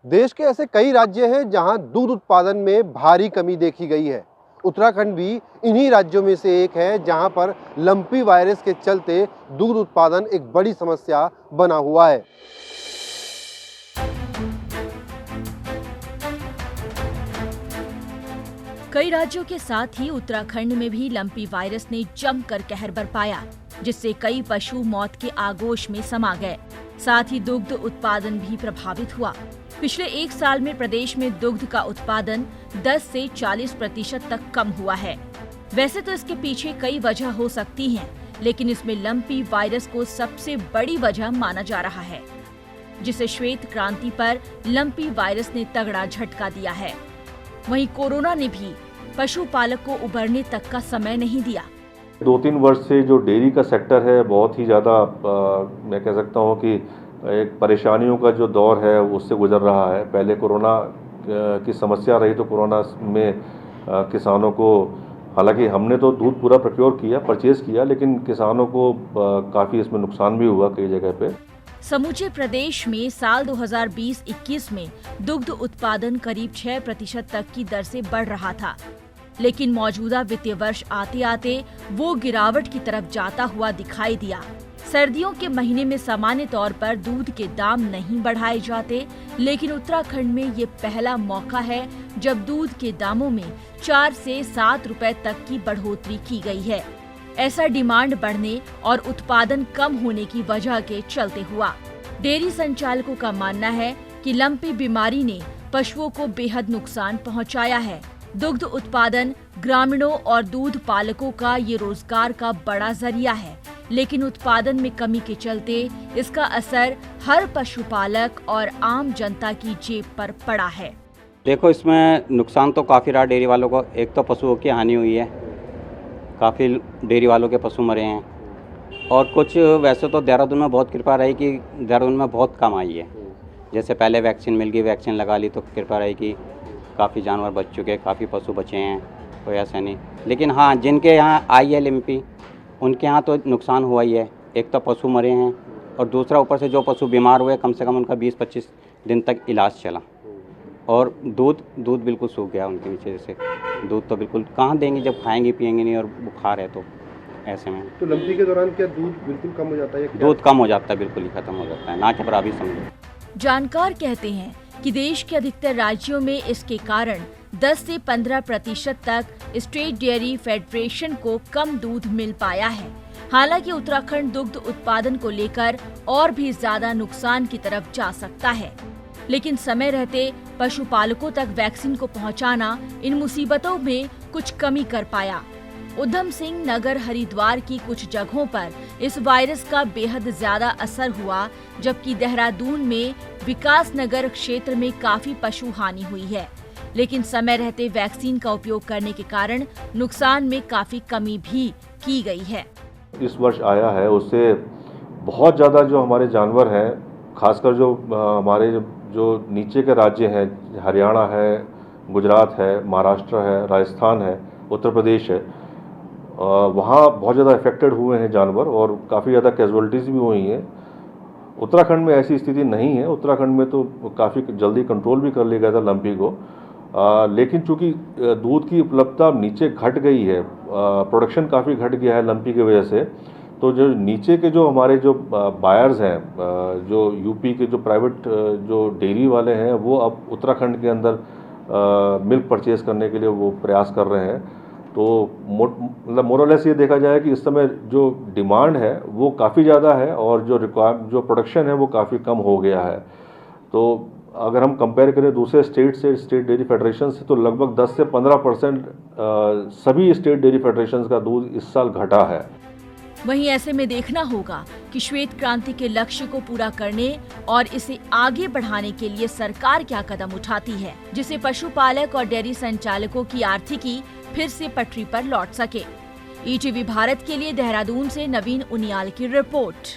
देश के ऐसे कई राज्य हैं जहां दूध उत्पादन में भारी कमी देखी गई है। उत्तराखंड भी इन्हीं राज्यों में से एक है जहां पर लंपी वायरस के चलते दूध उत्पादन एक बड़ी समस्या बना हुआ है। कई राज्यों के साथ ही उत्तराखंड में भी लंपी वायरस ने जमकर कहर बरपाया, जिससे कई पशु मौत के आगोश में समा गए। साथ ही दुग्ध उत्पादन भी प्रभावित हुआ। पिछले एक साल में प्रदेश में दुग्ध का उत्पादन 10 से 40% तक कम हुआ है। वैसे तो इसके पीछे कई वजह हो सकती हैं, लेकिन इसमें लंपी वायरस को सबसे बड़ी वजह माना जा रहा है, जिसे श्वेत क्रांति पर लंपी वायरस ने तगड़ा झटका दिया है। वहीं कोरोना ने भी पशुपालक को उबरने तक का समय नहीं दिया। 2-3 वर्ष से जो डेयरी का सेक्टर है बहुत ही ज़्यादा मैं कह सकता हूँ कि एक परेशानियों का जो दौर है उससे गुजर रहा है। पहले कोरोना की समस्या रही तो कोरोना में किसानों को, हालांकि हमने तो दूध पूरा प्रोक्योर किया, परचेज किया, लेकिन किसानों को काफ़ी इसमें नुकसान भी हुआ कई जगह पे। समूचे प्रदेश में साल 2020-21 में दुग्ध उत्पादन करीब 6% तक की दर से बढ़ रहा था, लेकिन मौजूदा वित्तीय वर्ष आते आते वो गिरावट की तरफ जाता हुआ दिखाई दिया। सर्दियों के महीने में सामान्य तौर पर दूध के दाम नहीं बढ़ाए जाते, लेकिन उत्तराखंड में ये पहला मौका है जब दूध के दामों में 4 से 7 रुपए तक की बढ़ोतरी की गई है। ऐसा डिमांड बढ़ने और उत्पादन कम होने की वजह के चलते हुआ। डेयरी संचालकों का मानना है कि लंपी बीमारी ने पशुओं को बेहद नुकसान पहुंचाया है। दुग्ध उत्पादन ग्रामीणों और दूध पालकों का ये रोजगार का बड़ा जरिया है, लेकिन उत्पादन में कमी के चलते इसका असर हर पशुपालक और आम जनता की जेब पर पड़ा है। देखो, इसमें नुकसान तो काफ़ी रहा डेयरी वालों को। एक तो पशुओं की हानि हुई है, काफ़ी डेयरी वालों के पशु मरे हैं, और कुछ वैसे तो देहरादून में बहुत कृपा रही कि देहरादून में बहुत कम आई है। जैसे पहले वैक्सीन मिल गई, वैक्सीन लगा ली तो कृपा रही कि काफ़ी जानवर बच चुके, काफ़ी पशु बचे हैं, कोई ऐसा नहीं। लेकिन हाँ, जिनके यहाँ आई है लंपी, उनके यहाँ तो नुकसान हुआ ही है। एक तो पशु मरे हैं, और दूसरा ऊपर से जो पशु बीमार हुए, कम से कम उनका 20-25 दिन तक इलाज चला, और दूध बिल्कुल सूख गया उनके नीचे से। दूध तो बिल्कुल कहाँ देंगे जब खाएंगे पिएंगे नहीं, और बुखार है तो ऐसे में। तो लंपी के दौरान क्या दूध बिल्कुल कम हो जाता है? दूध कम हो जाता है, बिल्कुल ही खत्म हो जाता है, ना के बराबर समझो। जानकार कहते हैं कि देश के अधिकतर राज्यों में इसके कारण 10 से 15% तक स्टेट डेयरी फेडरेशन को कम दूध मिल पाया है। हालांकि उत्तराखंड दुग्ध उत्पादन को लेकर और भी ज्यादा नुकसान की तरफ जा सकता है, लेकिन समय रहते पशुपालकों तक वैक्सीन को पहुंचाना इन मुसीबतों में कुछ कमी कर पाया। उधम सिंह नगर हरिद्वार की कुछ जगहों पर इस वायरस का बेहद ज्यादा असर हुआ, जबकि देहरादून में विकास नगर क्षेत्र में काफी पशु हानि हुई है, लेकिन समय रहते वैक्सीन का उपयोग करने के कारण नुकसान में काफी कमी भी की गई है। इस वर्ष आया है उससे बहुत ज़्यादा जो हमारे जानवर हैं, खासकर जो हमारे जो नीचे के राज्य हैं, हरियाणा है, गुजरात है, महाराष्ट्र है, राजस्थान है, उत्तर प्रदेश है, वहाँ बहुत ज़्यादा इफेक्टेड हुए हैं जानवर, और काफ़ी ज़्यादा कैजुअलिटीज़ भी हुई हैं। उत्तराखंड में ऐसी स्थिति नहीं है। उत्तराखंड में तो काफ़ी जल्दी कंट्रोल भी कर लिया गया था लंपी को, लेकिन चूंकि दूध की उपलब्धता नीचे घट गई है, प्रोडक्शन काफ़ी घट गया है लंपी की वजह से, तो जो नीचे के जो हमारे जो बायर्स हैं, जो यूपी के जो प्राइवेट जो डेयरी वाले हैं, वो अब उत्तराखंड के अंदर मिल्क परचेज करने के लिए वो प्रयास कर रहे हैं। तो मतलब मोरलेस ये देखा जाए कि इस समय जो डिमांड है वो काफ़ी ज़्यादा है, और जो प्रोडक्शन है वो काफ़ी कम हो गया है। तो अगर हम कंपेयर करें दूसरे स्टेट से, स्टेट डेयरी फेडरेशन से, तो लगभग 10 से 15% सभी स्टेट डेयरी फेडरेशन का दूध इस साल घटा है। वहीं ऐसे में देखना होगा कि श्वेत क्रांति के लक्ष्य को पूरा करने और इसे आगे बढ़ाने के लिए सरकार क्या कदम उठाती है, जिससे पशुपालक और डेयरी संचालकों की आर्थिकी फिर से पटरी पर लौट सके। ईटीवी भारत के लिए देहरादून से नवीन उनियाल की रिपोर्ट।